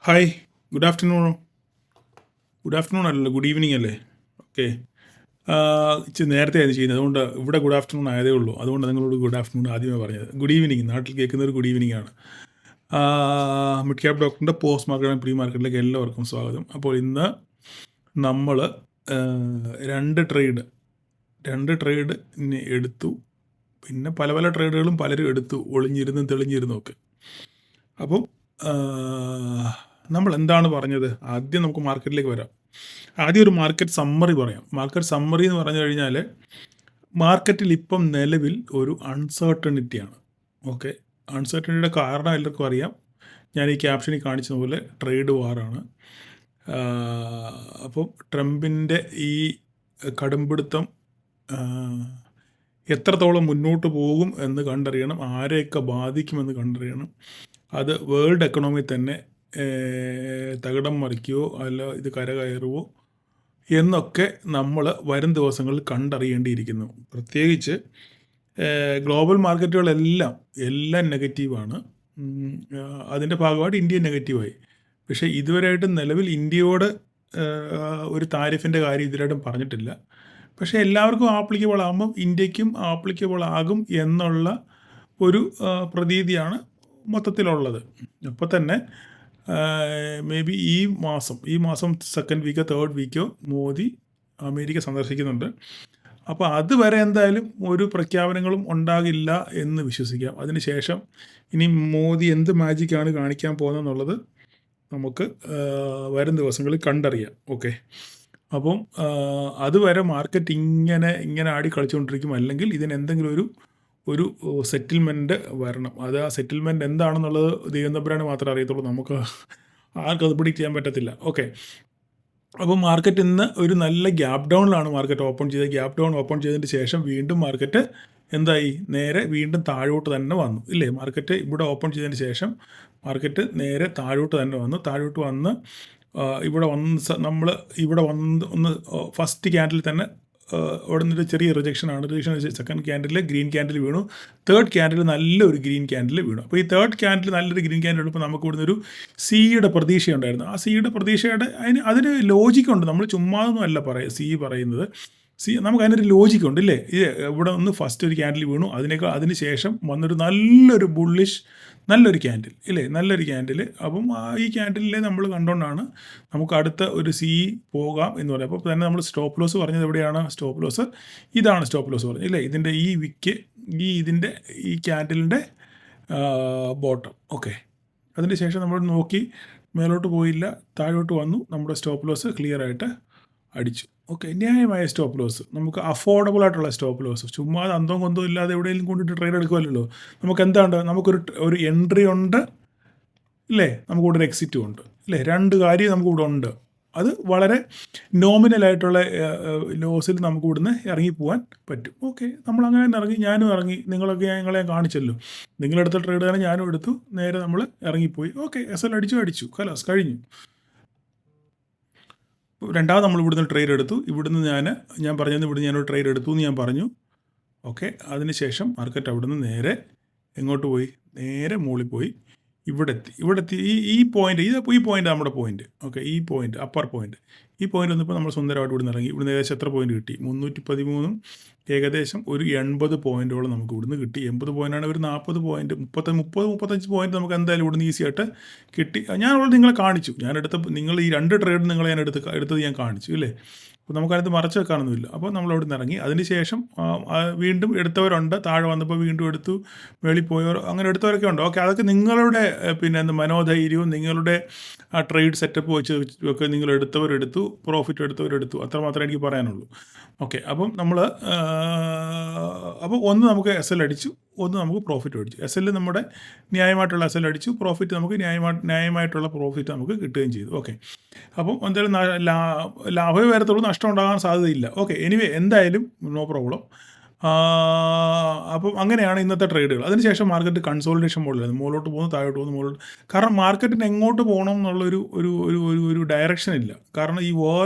Hi. Good afternoon. Good afternoon അല്ലല്ലോ, good evening അല്ലേ? Okay. ഇച്ചിരി നേരത്തെയാണ് ചെയ്യുന്നത്. അതുകൊണ്ട് ഇവിടെ ഗുഡ് ആഫ്റ്റർനൂൺ ആയതേ ഉള്ളൂ. അതുകൊണ്ട് നിങ്ങളോട് ഗുഡ് ആഫ്റ്റർനൂൺ ആദ്യമേ പറഞ്ഞത്. Good evening. നാട്ടിൽ കേൾക്കുന്ന ഒരു ഗുഡ് ഈവനിങ് ആണ്. മിഡ് ക്യാപ് ഡോക്ടറിൻ്റെ പോസ്റ്റ് മാർക്കറ്റ് ആൻഡ് പ്രീ മാർക്കറ്റിലേക്ക് എല്ലാവർക്കും സ്വാഗതം. അപ്പോൾ ഇന്ന് നമ്മൾ രണ്ട് ട്രേഡ് എടുത്തു. പിന്നെ പല പല ട്രേഡുകളും പലരും എടുത്തു, ഒളിഞ്ഞിരുന്നും തെളിഞ്ഞിരുന്നും ഒക്കെ. അപ്പം നമ്മൾ എന്താണ് പറഞ്ഞത്? ആദ്യം നമുക്ക് മാർക്കറ്റിലേക്ക് വരാം. ആദ്യം ഒരു മാർക്കറ്റ് സമ്മറി പറയാം. മാർക്കറ്റ് സമ്മറി എന്ന് പറഞ്ഞു കഴിഞ്ഞാൽ, മാർക്കറ്റിൽ ഇപ്പം നിലവിൽ ഒരു അൺസർട്ടണിറ്റിയാണ്. ഓക്കെ. അൺസർട്ടണിറ്റിയുടെ കാരണം എല്ലാവർക്കും അറിയാം. ഞാൻ ഈ ക്യാപ്ഷനിൽ കാണിച്ചതുപോലെ ട്രേഡ് വാറാണ്. അപ്പം ട്രംപിൻ്റെ ഈ കടുംപിടുത്തം എത്രത്തോളം മുന്നോട്ട് പോകും എന്ന് കണ്ടറിയണം, ആരെയൊക്കെ ബാധിക്കുമെന്ന് കണ്ടറിയണം. അത് വേൾഡ് എക്കണോമി തന്നെ തകിടം മറിക്കുകയോ അല്ല ഇത് കരകയറുവോ എന്നൊക്കെ നമ്മൾ വരും ദിവസങ്ങളിൽ കണ്ടറിയേണ്ടിയിരിക്കുന്നു. പ്രത്യേകിച്ച് ഗ്ലോബൽ മാർക്കറ്റുകളെല്ലാം നെഗറ്റീവാണ്. അതിൻ്റെ ഭാഗമായിട്ട് ഇന്ത്യ നെഗറ്റീവായി. പക്ഷേ ഇതുവരെയായിട്ടും നിലവിൽ ഇന്ത്യയോട് ഒരു താരിഫിൻ്റെ കാര്യം ഇതിലായിട്ടും പറഞ്ഞിട്ടില്ല. പക്ഷേ എല്ലാവർക്കും ആപ്ലിക്കബിൾ ആകുമ്പം ഇന്ത്യക്കും ആപ്ലിക്കബിൾ ആകും എന്നുള്ള ഒരു പ്രതീതിയാണ് മൊത്തത്തിലുള്ളത്. അപ്പോൾ തന്നെ മേ ബി ഈ മാസം സെക്കൻഡ് വീക്കോ തേർഡ് വീക്കോ മോദി അമേരിക്ക സന്ദർശിക്കുന്നുണ്ട്. അപ്പോൾ അതുവരെ എന്തായാലും ഒരു പ്രഖ്യാപനങ്ങളും ഉണ്ടാകില്ല എന്ന് വിശ്വസിക്കാം. അതിനുശേഷം ഇനി മോദി എന്ത് മാജിക്കാണ് കാണിക്കാൻ പോകുന്നതെന്നുള്ളത് നമുക്ക് വരും ദിവസങ്ങളിൽ കണ്ടറിയാം. ഓക്കെ. അപ്പം അതുവരെ മാർക്കറ്റ് ഇങ്ങനെ ആടി കളിച്ചുകൊണ്ടിരിക്കും. അല്ലെങ്കിൽ ഇതിനെന്തെങ്കിലും ഒരു സെറ്റിൽമെൻറ്റ് വരണം. അത് ആ സെറ്റിൽമെൻറ്റ് എന്താണെന്നുള്ളത് ദൈവം തമ്പുരാന് മാത്രമേ അറിയത്തുള്ളൂ. നമുക്ക് ആർക്കും അത് പ്രെഡിക്റ്റ് ചെയ്യാൻ പറ്റത്തില്ല. ഓക്കെ. അപ്പോൾ മാർക്കറ്റ് ഇന്ന് ഒരു നല്ല ഗ്യാപ്പ് ഡൗണിലാണ് മാർക്കറ്റ് ഓപ്പൺ ചെയ്തത്. ഗ്യാപ്പ് ഡൗൺ ഓപ്പൺ ചെയ്തതിന് ശേഷം വീണ്ടും മാർക്കറ്റ് എന്തായി? നേരെ വീണ്ടും താഴോട്ട് തന്നെ വന്നു, ഇല്ലേ? മാർക്കറ്റ് ഇവിടെ ഓപ്പൺ ചെയ്തതിന് ശേഷം മാർക്കറ്റ് നേരെ താഴോട്ട് തന്നെ വന്നു. താഴോട്ട് വന്ന് ഇവിടെ ഒന്ന് ഫസ്റ്റ് ക്യാൻഡിൽ തന്നെ അവിടെ നിന്നൊരു ചെറിയ റിജക്ഷനാണ്. സെക്കൻഡ് ക്യാൻഡിൽ ഗ്രീൻ ക്യാൻഡിൽ വീണു. തേർഡ് ക്യാൻഡിൽ നല്ലൊരു ഗ്രീൻ ക്യാൻഡിൽ വീണു. അപ്പോൾ ഈ തേർഡ് ക്യാൻഡിൽ നല്ലൊരു ഗ്രീൻ ക്യാൻഡിൽ വീണപ്പോൾ നമുക്ക് ഇവിടുന്ന് ഒരു സിയുടെ പ്രതീക്ഷയുണ്ടായിരുന്നു. ആ സിയുടെ പ്രതീക്ഷയുടെ അതിന് ലോജിക്കുണ്ട്. നമ്മൾ ചുമ്മാതൊന്നും അല്ല പറയുന്നത്. നമുക്ക് അതിനൊരു ലോജിക്കുണ്ട്, ഇല്ലേ? ഇത് ഇവിടെ ഒന്ന് ഫസ്റ്റ് ഒരു ക്യാൻഡിൽ വീണു, അതിന് ശേഷം വന്നൊരു നല്ലൊരു ക്യാൻഡിൽ, ഇല്ലേ? നല്ലൊരു ക്യാൻഡിൽ. അപ്പം ഈ ക്യാൻഡിലെ നമ്മൾ കണ്ടുകൊണ്ടാണ് നമുക്ക് അടുത്ത ഒരു പോകാം എന്ന് പറയുന്നത്. അപ്പോൾ തന്നെ നമ്മൾ സ്റ്റോപ്പ് ലോസ് പറഞ്ഞത് എവിടെയാണ്? സ്റ്റോപ്പ് ലോസ് ഇതാണ്. സ്റ്റോപ്പ് ലോസ് പറഞ്ഞത്, ഇല്ലേ? ഇതിൻ്റെ ഈ വിക്ക് ഈ ക്യാൻഡിലിൻ്റെ ബോട്ടം. ഓക്കെ. അതിന് ശേഷം നമ്മൾ നോക്കി, മേലോട്ട് പോയില്ല, താഴോട്ട് വന്നു. നമ്മുടെ സ്റ്റോപ്പ് ലോസ് ക്ലിയർ ആയിട്ട് അടിച്ചു. ഓക്കെ. ന്യായമായ സ്റ്റോപ്പ് ലോസ്, നമുക്ക് അഫോർഡബിൾ ആയിട്ടുള്ള സ്റ്റോപ്പ് ലോസ്. ചുമ്മാ അന്തവും കൊന്തവും ഇല്ലാതെ എവിടെയെങ്കിലും കൊണ്ടിട്ട് ട്രേഡ് എടുക്കുമല്ലോ. നമുക്ക് എന്താണ്? നമുക്കൊരു എൻട്രി ഉണ്ട്, ഇല്ലേ? നമുക്കിവിടെ ഒരു എക്സിറ്റും ഉണ്ട്, ഇല്ലേ? രണ്ട് കാര്യം നമുക്കിവിടെ ഉണ്ട്. അത് വളരെ നോമിനലായിട്ടുള്ള ലോസിൽ നമുക്ക് ഇവിടുന്ന് ഇറങ്ങിപ്പോവാൻ പറ്റും. ഓക്കെ. നമ്മളങ്ങനെ തന്നെ ഇറങ്ങി, ഞാനും ഇറങ്ങി. ഞങ്ങളെ കാണിച്ചല്ലോ. നിങ്ങളെടുത്ത ട്രേഡ് തന്നെ ഞാനും എടുത്തു. നേരെ നമ്മൾ ഇറങ്ങിപ്പോയി. ഓക്കെ. SL അടിച്ചു കലാസ് കഴിഞ്ഞു. രണ്ടാമത് നമ്മൾ ഇവിടുന്ന് ട്രേഡ് എടുത്തു. ഞാൻ പറഞ്ഞത് ഇവിടുന്ന് ഞാനൊരു ട്രേഡ് എടുത്തു എന്ന് ഞാൻ പറഞ്ഞു. ഓക്കെ. അതിനുശേഷം മാർക്കറ്റ് അവിടുന്ന് നേരെ എങ്ങോട്ട് പോയി? നേരെ മുകളിൽ പോയി ഇവിടെ എത്തി. ഈ പോയിന്റ് നമ്മുടെ പോയിന്റ്. ഓക്കെ. ഈ പോയിന്റ് അപ്പർ പോയിന്റ്. ഈ പോയിന്റ് വന്നപ്പോൾ നമ്മൾ സുന്ദരമായിട്ട് ഇവിടുന്ന് ഇറങ്ങി. ഇവിടുന്ന് ഏകദേശം എത്ര പോയിന്റ് കിട്ടി? 313. ഏകദേശം ഒരു 80 പോയിന്റോളം നമുക്ക് ഇവിടുന്ന് കിട്ടി. 80 പോയിന്റാണ് ഒരു 40 പോയിന്റ്, 35 പോയിന്റ് നമുക്ക് എന്തായാലും ഇവിടുന്ന് ഈസി ആയിട്ട് കിട്ടി. ഞാൻ നിങ്ങളെ കാണിച്ചു. നിങ്ങൾ ഈ രണ്ട് ട്രേഡ് നിങ്ങളെ ഞാൻ എടുത്തത് ഞാൻ കാണിച്ചു, ഇല്ലേ? അപ്പോൾ നമുക്കതിനകത്ത് മറച്ചു വെക്കാനൊന്നുമില്ല. അപ്പോൾ നമ്മളവിടെ നിന്ന് ഇറങ്ങി. അതിന് ശേഷം വീണ്ടും എടുത്തവരുണ്ട്. താഴെ വന്നപ്പോൾ വീണ്ടും എടുത്തു. വെളിയിൽ പോയവർ അങ്ങനെ എടുത്തവരൊക്കെ ഉണ്ട്. ഓക്കെ. അതൊക്കെ നിങ്ങളുടെ മനോധൈര്യവും നിങ്ങളുടെ ആ ട്രേഡ് സെറ്റപ്പ് വെച്ച് ഒക്കെ നിങ്ങൾ എടുത്തു, പ്രോഫിറ്റ് എടുത്തവരെടുത്തു. അത്രമാത്രമേ എനിക്ക് പറയാനുള്ളൂ. ഓക്കെ. അപ്പം ഒന്ന് നമുക്ക് SL അടിച്ചു, ഒന്ന് നമുക്ക് പ്രോഫിറ്റ് അടിച്ചു. SL നമ്മുടെ ന്യായമായിട്ടുള്ള SL അടിച്ചു, പ്രോഫിറ്റ് നമുക്ക് ന്യായമായിട്ടുള്ള പ്രോഫിറ്റ് നമുക്ക് കിട്ടുകയും ചെയ്തു. ഓക്കെ. അപ്പം എന്തായാലും ലാഭമേ വരത്തുള്ളൂ, നഷ്ടം ഉണ്ടാകാൻ സാധ്യതയില്ല. ഓക്കെ. എനിവേ, എന്തായാലും നോ പ്രോബ്ലം. അപ്പം അങ്ങനെയാണ് ഇന്നത്തെ ട്രേഡുകൾ. അതിനുശേഷം മാർക്കറ്റ് കൺസോളിഡേഷൻ മോഡലാണ്. മുകളിലോട്ട് പോകുന്നു, താഴോട്ട് പോകുന്നു, മുകളിലോട്ട്. കാരണം മാർക്കറ്റിന് എങ്ങോട്ട് പോകണം എന്നുള്ളൊരു ഡയറക്ഷൻ ഇല്ല. കാരണം ഈ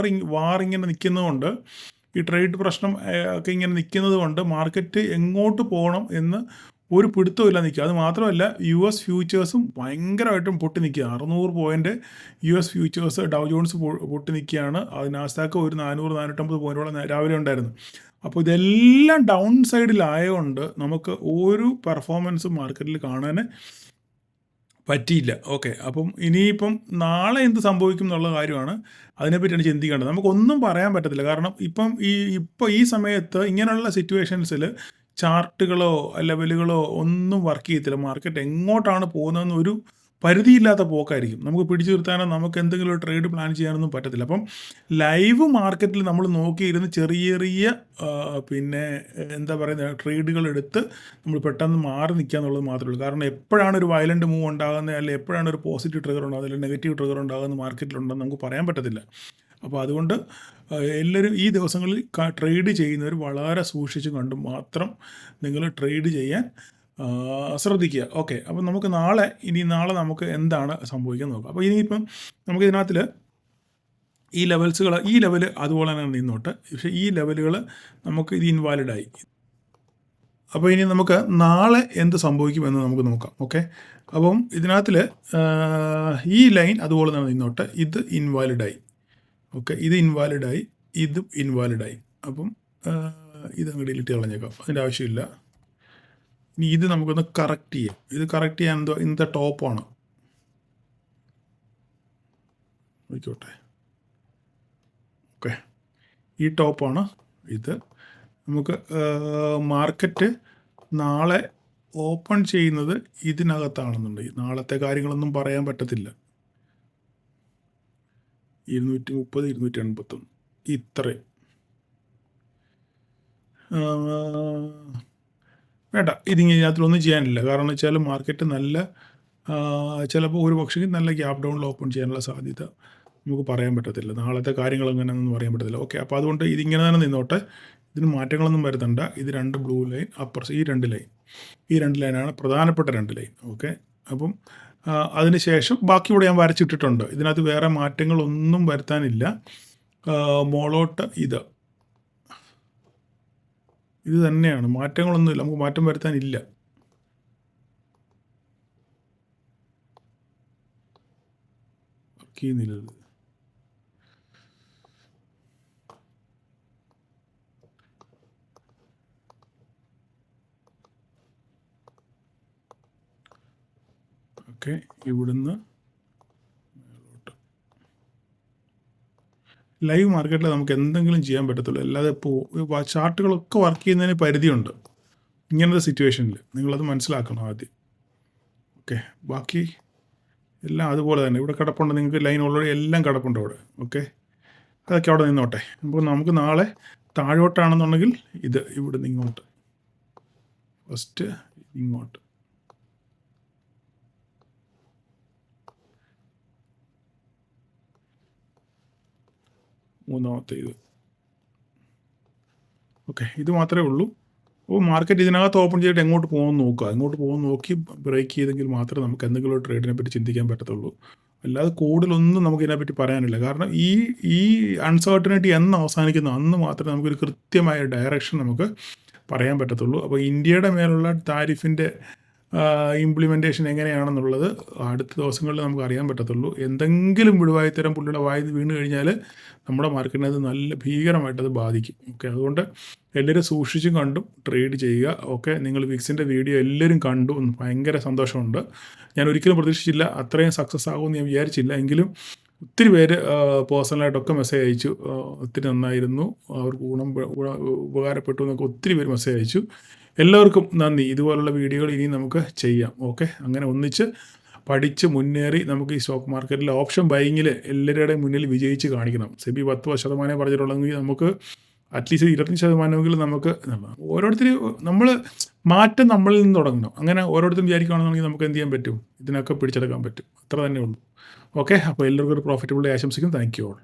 വാർ ഇങ്ങനെ നിൽക്കുന്നതുകൊണ്ട്, ഈ ട്രേഡ് പ്രശ്നം ഒക്കെ ഇങ്ങനെ നിൽക്കുന്നത് കൊണ്ട് മാർക്കറ്റ് എങ്ങോട്ട് പോകണം എന്ന് ഒരു പിടുത്തമില്ല നിൽക്കുക. അത് മാത്രമല്ല US ഫ്യൂച്ചേഴ്സും ഭയങ്കരമായിട്ടും പൊട്ടി നിൽക്കുക. 600 പോയിൻ്റ് US ഫ്യൂച്ചേഴ്സ്, ഡൗ ജോൺസ് പൊട്ടി നിൽക്കുകയാണ്. അത് നാസ്ഡാക്ക് ഒരു 400-450 പോയിൻറ്റോളം രാവിലെ ഉണ്ടായിരുന്നു. അപ്പോൾ ഇതെല്ലാം ഡൗൺ സൈഡിലായതുകൊണ്ട് നമുക്ക് ഒരു പെർഫോമൻസും മാർക്കറ്റിൽ കാണാൻ പറ്റിയില്ല. ഓക്കെ, അപ്പം ഇനിയിപ്പം നാളെ എന്ത് സംഭവിക്കും എന്നുള്ള കാര്യമാണ്, അതിനെപ്പറ്റിയാണ് ചിന്തിക്കേണ്ടത്. നമുക്കൊന്നും പറയാൻ പറ്റത്തില്ല. കാരണം ഇപ്പോൾ ഈ സമയത്ത് ഇങ്ങനെയുള്ള സിറ്റുവേഷൻസിൽ ചാർട്ടുകളോ ലെവലുകളോ ഒന്നും വർക്ക് ചെയ്യത്തില്ല. മാർക്കറ്റ് എങ്ങോട്ടാണ് പോകുന്നതെന്ന് ഒരു പരിധിയില്ലാത്ത പോക്കായിരിക്കും. നമുക്ക് പിടിച്ചു നിർത്താനോ നമുക്ക് എന്തെങ്കിലും ഒരു ട്രേഡ് പ്ലാൻ ചെയ്യാനൊന്നും പറ്റത്തില്ല. അപ്പം ലൈവ് മാർക്കറ്റിൽ നമ്മൾ നോക്കിയിരുന്ന് ചെറിയ പിന്നെ എന്താ പറയുന്നത് ട്രേഡുകൾ എടുത്ത് നമ്മൾ പെട്ടെന്ന് മാറി നിൽക്കുക എന്നുള്ളത് മാത്രമേ ഉള്ളൂ. കാരണം എപ്പോഴാണ് ഒരു വയലൻ്റ് മൂവ് ഉണ്ടാകുന്നത്, അല്ലെങ്കിൽ എപ്പോഴാണ് ഒരു പോസിറ്റീവ് ട്രിഗർ ഉണ്ടാകുന്നത്, അല്ലെങ്കിൽ നെഗറ്റീവ് ട്രിഗർ ഉണ്ടാകുന്നത് മാർക്കറ്റിലുണ്ടെന്ന് നമുക്ക് പറയാൻ പറ്റത്തില്ല. അപ്പോൾ അതുകൊണ്ട് എല്ലാവരും ഈ ദിവസങ്ങളിൽ ട്രേഡ് ചെയ്യുന്നവർ വളരെ സൂക്ഷിച്ച് കണ്ട് മാത്രം നിങ്ങൾ ട്രേഡ് ചെയ്യാൻ ശ്രദ്ധിക്കുക. ഓക്കെ, അപ്പം നമുക്ക് നാളെ നമുക്ക് എന്താണ് സംഭവിക്കാൻ നോക്കാം. അപ്പോൾ ഇനിയിപ്പം നമുക്ക് ഇതിനകത്തിൽ ഈ ലെവൽ അതുപോലെ തന്നെ നിന്നോട്ടെ. പക്ഷേ ഈ ലെവലുകൾ നമുക്ക് ഇത് ഇൻവാലിഡായി. അപ്പോൾ ഇനി നമുക്ക് നാളെ എന്ത് സംഭവിക്കുമെന്ന് നമുക്ക് നോക്കാം. ഓക്കെ, അപ്പം ഇതിനകത്തിൽ ഈ ലൈൻ അതുപോലെ തന്നെ നിന്നോട്ടെ. ഇത് ഇൻവാലിഡായി. ഓക്കെ, ഇത് ഇൻവാലിഡായി, ഇതും ഇൻവാലിഡായി. അപ്പം ഇതങ്ങ് ഡിലീറ്റ് കളഞ്ഞേക്കാം, അതിൻ്റെ ആവശ്യമില്ല. ഇനി ഇത് നമുക്കൊന്ന് കറക്റ്റ് ചെയ്യാം. ഇത് കറക്റ്റ് ചെയ്യാൻ ഇന്നത്തെ ടോപ്പാണ്. ആയിക്കോട്ടെ, ഓക്കെ, ഈ ടോപ്പാണ് ഇത്. നമുക്ക് മാർക്കറ്റ് നാളെ ഓപ്പൺ ചെയ്യുന്നത് ഇതിനകത്താണെന്നുണ്ടെങ്കിൽ നാളത്തെ കാര്യങ്ങളൊന്നും പറയാൻ പറ്റത്തില്ല. 230, 281 ഇത്രയും വേണ്ട. ഇതിനകത്തിലൊന്നും ചെയ്യാനില്ല. കാരണം എന്ന് വെച്ചാൽ മാർക്കറ്റ് നല്ല ചിലപ്പോൾ ഒരു പക്ഷേ നല്ല ഗ്യാപ് ഡൗണിൽ ഓപ്പൺ ചെയ്യാനുള്ള സാധ്യത നമുക്ക് പറയാൻ പറ്റത്തില്ല. നാളത്തെ കാര്യങ്ങൾ എങ്ങനെയാണെന്ന് പറയാൻ പറ്റത്തില്ല. ഓക്കെ, അപ്പോൾ അതുകൊണ്ട് ഇതിങ്ങനെ തന്നെ നിന്നോട്ടെ. ഇതിന് മാറ്റങ്ങളൊന്നും വരുത്തണ്ട. ഇത് 2 ബ്ലൂ ലൈൻ, അപ്പുറത്ത് ഈ 2 ലൈനാണ് പ്രധാനപ്പെട്ട 2 ലൈൻ. ഓക്കെ, അപ്പം അതിന് ശേഷം ബാക്കി ഇവിടെ ഞാൻ വരച്ചിട്ടിട്ടുണ്ട്. ഇതിനകത്ത് വേറെ മാറ്റങ്ങളൊന്നും വരുത്താനില്ല. മോളോട്ട് ഇത് തന്നെയാണ്, മാറ്റങ്ങളൊന്നുമില്ല. നമുക്ക് മാറ്റം വരുത്താനില്ല. വർക്ക് ചെയ്യുന്നില്ല. ഓക്കെ, ഇവിടുന്ന് ലൈവ് മാർക്കറ്റിൽ നമുക്ക് എന്തെങ്കിലും ചെയ്യാൻ പറ്റത്തുള്ളൂ. അല്ലാതെ ഇപ്പോൾ ചാർട്ടുകളൊക്കെ വർക്ക് ചെയ്യുന്നതിന് പരിധിയുണ്ട് ഇങ്ങനത്തെ സിറ്റുവേഷനിൽ. നിങ്ങളത് മനസ്സിലാക്കണം ആദ്യം. ഓക്കെ, ബാക്കി എല്ലാം അതുപോലെ തന്നെ ഇവിടെ കിടപ്പുണ്ട്. നിങ്ങൾക്ക് ലൈൻ ഓൾറെഡി എല്ലാം കിടപ്പുണ്ട് അവിടെ. ഓക്കെ, അതൊക്കെ അവിടെ നിന്നോട്ടെ. അപ്പോൾ നമുക്ക് നാളെ താഴോട്ടാണെന്നുണ്ടെങ്കിൽ ഇത് ഇവിടുന്ന് ഇങ്ങോട്ട്, ഫസ്റ്റ് ഇങ്ങോട്ട്, മൂന്നാമത്തെ ഇത്. ഓക്കെ, ഇത് മാത്രമേ ഉള്ളൂ. അപ്പോൾ മാർക്കറ്റ് ഇതിനകത്ത് ഓപ്പൺ ചെയ്തിട്ട് എങ്ങോട്ട് പോകുമെന്ന് നോക്കുക. എങ്ങോട്ട് പോകുമെന്ന് നോക്കി ബ്രേക്ക് ചെയ്തെങ്കിൽ മാത്രമേ നമുക്ക് എന്തെങ്കിലും ഒരു ട്രേഡിനെ പറ്റി ചിന്തിക്കാൻ പറ്റത്തുള്ളൂ. അല്ലാതെ കൂടുതലൊന്നും നമുക്ക് ഇതിനെപ്പറ്റി പറയാനില്ല. കാരണം ഈ അൺസർട്ടനിറ്റി എന്ന് അവസാനിക്കുന്നു അന്ന് മാത്രമേ നമുക്കൊരു കൃത്യമായ ഡയറക്ഷൻ നമുക്ക് പറയാൻ പറ്റത്തുള്ളൂ. അപ്പോൾ ഇന്ത്യയുടെ മേലുള്ള താരിഫിൻ്റെ ഇംപ്ലിമെൻറ്റേഷൻ എങ്ങനെയാണെന്നുള്ളത് അടുത്ത ദിവസങ്ങളിൽ നമുക്ക് അറിയാൻ പറ്റത്തുള്ളൂ. എന്തെങ്കിലും വിടുവായിത്തരം പുള്ളിയുടെ വായി വീണ് കഴിഞ്ഞാൽ നമ്മുടെ മാർക്കറ്റിനെ അത് നല്ല ഭീകരമായിട്ടത് ബാധിക്കും. ഓക്കെ, അതുകൊണ്ട് എല്ലാവരും സൂക്ഷിച്ചും കണ്ടും ട്രേഡ് ചെയ്യുക. ഓക്കെ, നിങ്ങൾ വിക്സിൻ്റെ വീഡിയോ എല്ലാവരും കണ്ടു, ഭയങ്കര സന്തോഷമുണ്ട്. ഞാൻ ഒരിക്കലും പ്രതീക്ഷിച്ചില്ല അത്രയും സക്സസ് ആകുമെന്ന് ഞാൻ വിചാരിച്ചില്ല. എങ്കിലും ഒത്തിരി പേര് പേഴ്സണലായിട്ടൊക്കെ മെസ്സേജ് അയച്ചു. ഒത്തിരി നന്നായിരുന്നു, അവർക്ക് ഉപകാരപ്പെട്ടു എന്നൊക്കെ ഒത്തിരി പേര് മെസ്സേജ് അയച്ചു. എല്ലാവർക്കും നന്ദി. ഇതുപോലുള്ള വീഡിയോകൾ ഇനി നമുക്ക് ചെയ്യാം. ഓക്കെ, അങ്ങനെ ഒന്നിച്ച് പഠിച്ച് മുന്നേറി നമുക്ക് ഈ സ്റ്റോക്ക് മാർക്കറ്റിലെ ഓപ്ഷൻ ബൈങ്ങിൽ എല്ലാവരുടെയും മുന്നിൽ വിജയിച്ച് കാണിക്കണം. സെബി 10% പറഞ്ഞിട്ടുള്ളതെങ്കിൽ നമുക്ക് അറ്റ്ലീസ്റ്റ് 25% നമുക്ക് ഓരോരുത്തരും നമ്മൾ മാറ്റം നമ്മളിൽ നിന്ന് തുടങ്ങണം. അങ്ങനെ ഓരോരുത്തരും വിചാരിക്കുകയാണെന്നുണ്ടെങ്കിൽ നമുക്ക് എന്ത് ചെയ്യാൻ പറ്റും, ഇതിനൊക്കെ പിടിച്ചെടുക്കാൻ പറ്റും. അത്ര തന്നെ ഉള്ളൂ. ഓക്കെ, അപ്പോൾ എല്ലാവർക്കും ഒരു പ്രോഫിറ്റബിൾ ആശംസിക്കും. Thank you all.